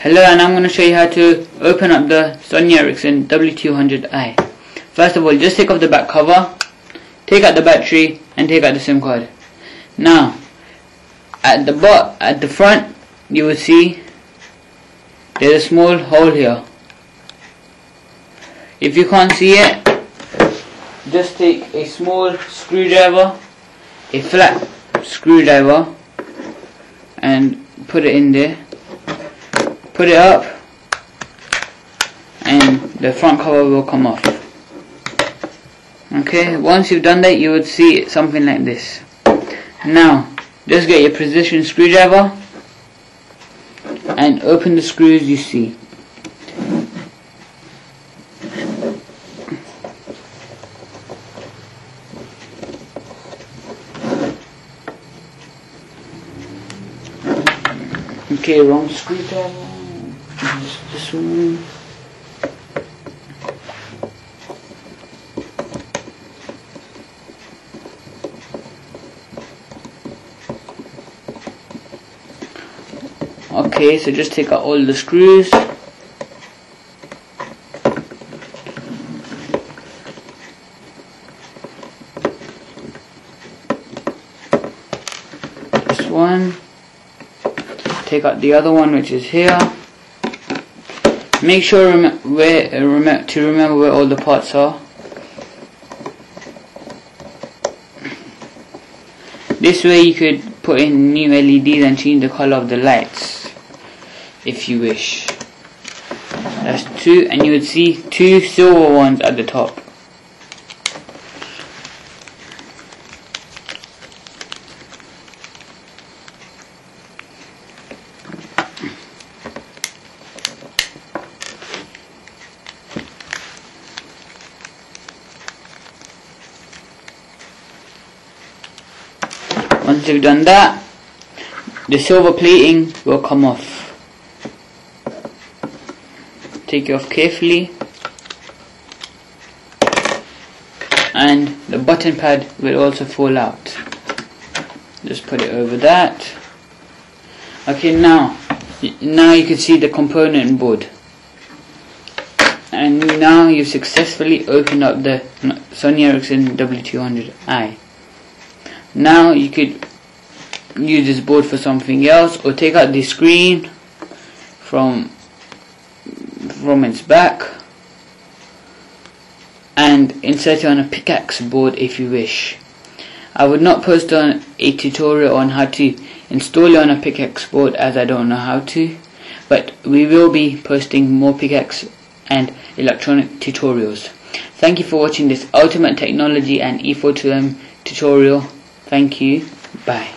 Hello, and I'm going to show you how to open up the Sony Ericsson W200i. First of all, just take off the back cover, take out the battery and take out the SIM card. Now, at the front, you will see there's a small hole here. If you can't see it, just take a small screwdriver, a flat screwdriver, and put it in there. Put it up and the front cover will come off. Okay, once you've done that, you would see something like this. Now, just get your precision screwdriver and open the screws you see. Okay, wrong screwdriver. This one. Okay, so just take out all the screws. This one. Take out the other one, which is here. Make sure to remember where all the parts are. This way you could put in new LEDs and change the color of the lights if you wish. That's two, and you would see two silver ones at the top. Once you've done that, the silver plating will come off. Take it off carefully, and the button pad will also fall out. Just put it over that. Okay, now you can see the component board, and now you've successfully opened up the Sony Ericsson W200i. Now you could use this board for something else, or take out the screen from its back and insert it on a pickaxe board if you wish. I would not post on a tutorial on how to install it on a pickaxe board, as I don't know how to, but we will be posting more pickaxe and electronic tutorials. Thank you for watching this ultimate technology and E42M tutorial. Thank you. Bye.